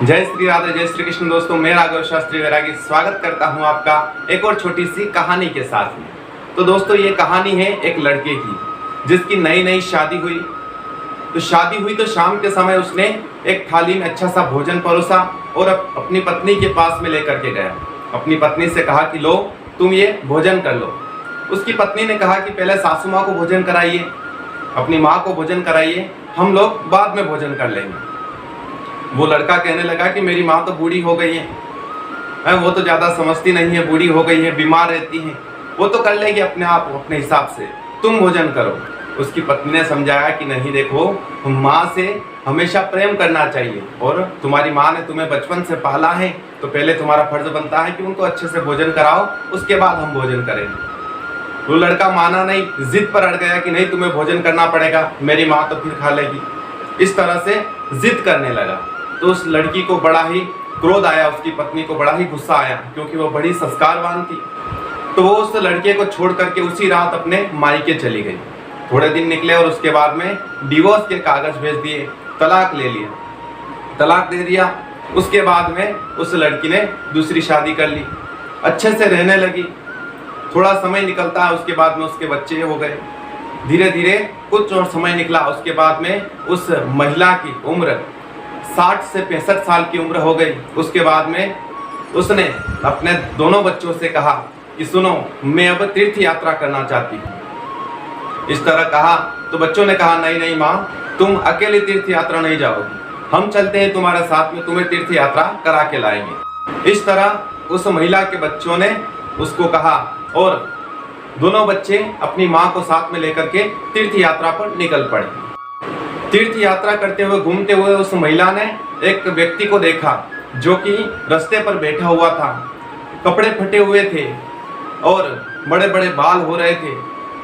जय श्री राधे, जय श्री कृष्ण। दोस्तों, मैं राघव शास्त्री वैरागी स्वागत करता हूं आपका एक और छोटी सी कहानी के साथ में। तो दोस्तों, ये कहानी है एक लड़के की जिसकी नई नई शादी हुई। तो शादी हुई तो शाम के समय उसने एक थाली में अच्छा सा भोजन परोसा और अपनी पत्नी के पास में लेकर के गया। अपनी पत्नी से कहा कि लो तुम ये भोजन कर लो। उसकी पत्नी ने कहा कि पहले सासू माँ को भोजन कराइए, अपनी माँ को भोजन कराइए, हम लोग बाद में भोजन कर लेंगे। वो लड़का कहने लगा कि मेरी माँ तो बूढ़ी हो गई है, वो तो ज़्यादा समझती नहीं है, बूढ़ी हो गई है, बीमार रहती है, वो तो कर लेगी अपने आप अपने हिसाब से, तुम भोजन करो। उसकी पत्नी ने समझाया कि नहीं देखो, माँ से हमेशा प्रेम करना चाहिए और तुम्हारी माँ ने तुम्हें बचपन से पाला है, तो पहले तुम्हारा फर्ज बनता है कि उनको अच्छे से भोजन कराओ, उसके बाद हम भोजन करेंगे। वो लड़का माना नहीं, जिद पर अड़ गया कि नहीं तुम्हें भोजन करना पड़ेगा, मेरी माँ तो फिर खा लेगी। इस तरह से जिद करने लगा। तो उस लड़की को बड़ा ही क्रोध आया, उसकी पत्नी को बड़ा ही गुस्सा आया, क्योंकि वो बड़ी संस्कारवान थी। तो वो उस लड़के को छोड़ करके उसी रात अपने मायके चली गई। थोड़े दिन निकले और उसके बाद में डिवोर्स के कागज भेज दिए, तलाक ले लिया, तलाक दे दिया। उसके बाद में उस लड़की ने दूसरी शादी कर ली, अच्छे से रहने लगी। थोड़ा समय निकलता है, उसके बाद में उसके बच्चे हो गए। धीरे धीरे कुछ और समय निकला, उसके बाद में उस महिला की उम्र 60 से 65 साल की उम्र हो गई। उसके बाद में उसने अपने दोनों बच्चों से कहा कि सुनो, मैं अब तीर्थ यात्रा करना चाहती हूँ। इस तरह कहा तो बच्चों ने कहा नहीं नहीं माँ, तुम अकेले तीर्थ यात्रा नहीं जाओगी, हम चलते हैं तुम्हारे साथ में, तुम्हें तीर्थ यात्रा करा के लाएंगे। इस तरह उस महिला के बच्चों ने उसको कहा और दोनों बच्चे अपनी माँ को साथ में लेकर के तीर्थ यात्रा पर निकल पड़े। तीर्थ यात्रा करते हुए घूमते हुए उस महिला ने एक व्यक्ति को देखा जो कि रास्ते पर बैठा हुआ था, कपड़े फटे हुए थे और बड़े बड़े बाल हो रहे थे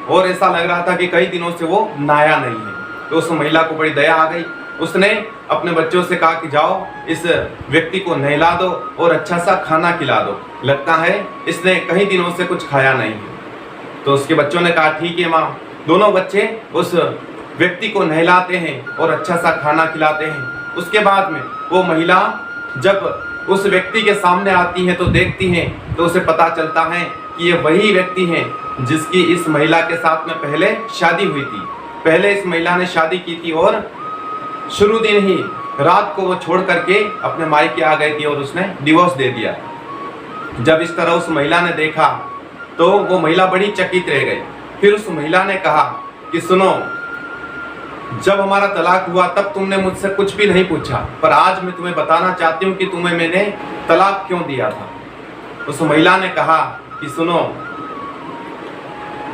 और ऐसा लग रहा था कि कई दिनों से वो नहाया नहीं है। तो उस महिला को बड़ी दया आ गई। उसने अपने बच्चों से कहा कि जाओ इस व्यक्ति को नहला दो और अच्छा सा खाना खिला दो, लगता है इसने कई दिनों से कुछ खाया नहीं है। तो उसके बच्चों ने कहा ठीक है माँ। दोनों बच्चे उस व्यक्ति को नहलाते हैं और अच्छा सा खाना खिलाते हैं। उसके बाद में वो महिला जब उस व्यक्ति के सामने आती है तो देखती है तो उसे पता चलता है कि ये वही व्यक्ति है जिसकी इस महिला के साथ में पहले शादी हुई थी। पहले इस महिला ने शादी की थी और शुरू दिन ही रात को वो छोड़ करके अपने मायके आ गई थी और उसने डिवोर्स दे दिया। जब इस तरह उस महिला ने देखा तो वो महिला बड़ी चकित रह गई। फिर उस महिला ने कहा कि सुनो, जब हमारा तलाक हुआ तब तुमने मुझसे कुछ भी नहीं पूछा, पर आज मैं तुम्हें बताना चाहती हूँ कि तुम्हें मैंने तलाक क्यों दिया था। उस महिला ने कहा कि सुनो,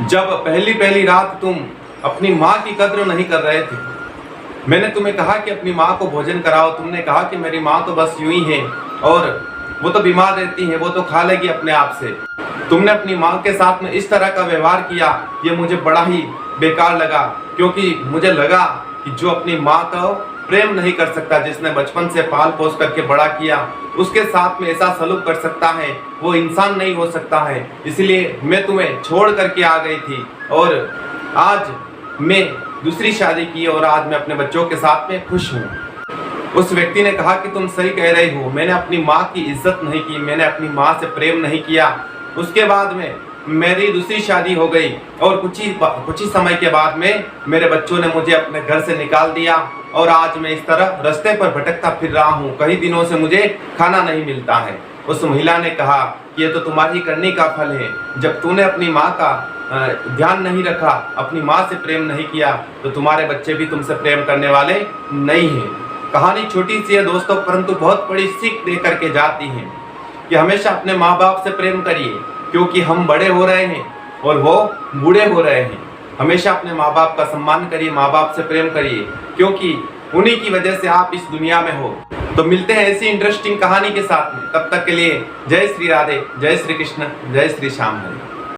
जब पहली पहली रात तुम अपनी माँ की कद्र नहीं कर रहे थे, मैंने तुम्हें कहा कि अपनी माँ को भोजन कराओ, तुमने कहा कि मेरी माँ तो बस यूं ही है और वो तो बीमार रहती है, वो तो खा लेगी अपने आप से। तुमने अपनी माँ के साथ में इस तरह का व्यवहार किया, ये मुझे बड़ा ही बेकार लगा, क्योंकि मुझे लगा कि जो अपनी माँ को प्रेम नहीं कर सकता, जिसने बचपन से पाल पोस करके बड़ा किया, उसके साथ में ऐसा सलूक कर सकता है, वो इंसान नहीं हो सकता है। इसलिए मैं तुम्हें छोड़ करके आ गई थी और आज मैं दूसरी शादी की और आज मैं अपने बच्चों के साथ में खुश हूँ। उस व्यक्ति ने कहा कि तुम सही कह रही हो, मैंने अपनी माँ की इज्जत नहीं की, मैंने अपनी माँ से प्रेम नहीं किया। उसके बाद में मेरी दूसरी शादी हो गई और कुछ ही समय के बाद में मेरे बच्चों ने मुझे अपने घर से निकाल दिया और आज मैं इस तरह रास्ते पर भटकता फिर रहा हूँ, कई दिनों से मुझे खाना नहीं मिलता है। उस महिला ने कहा कि ये तो तुम्हारी करनी का फल है, जब तूने अपनी माँ का ध्यान नहीं रखा, अपनी माँ से प्रेम नहीं किया, तो तुम्हारे बच्चे भी तुमसे प्रेम करने वाले नहीं हैं। कहानी छोटी सी है दोस्तों, परंतु बहुत बड़ी सीख दे करके जाती है कि हमेशा अपने माँ बाप से प्रेम करिए, क्योंकि हम बड़े हो रहे हैं और वो बूढ़े हो रहे हैं। हमेशा अपने माँ बाप का सम्मान करिए, माँ बाप से प्रेम करिए, क्योंकि उन्हीं की वजह से आप इस दुनिया में हो। तो मिलते हैं ऐसी इंटरेस्टिंग कहानी के साथ में, तब तक के लिए जय श्री राधे, जय श्री कृष्ण, जय श्री श्याम।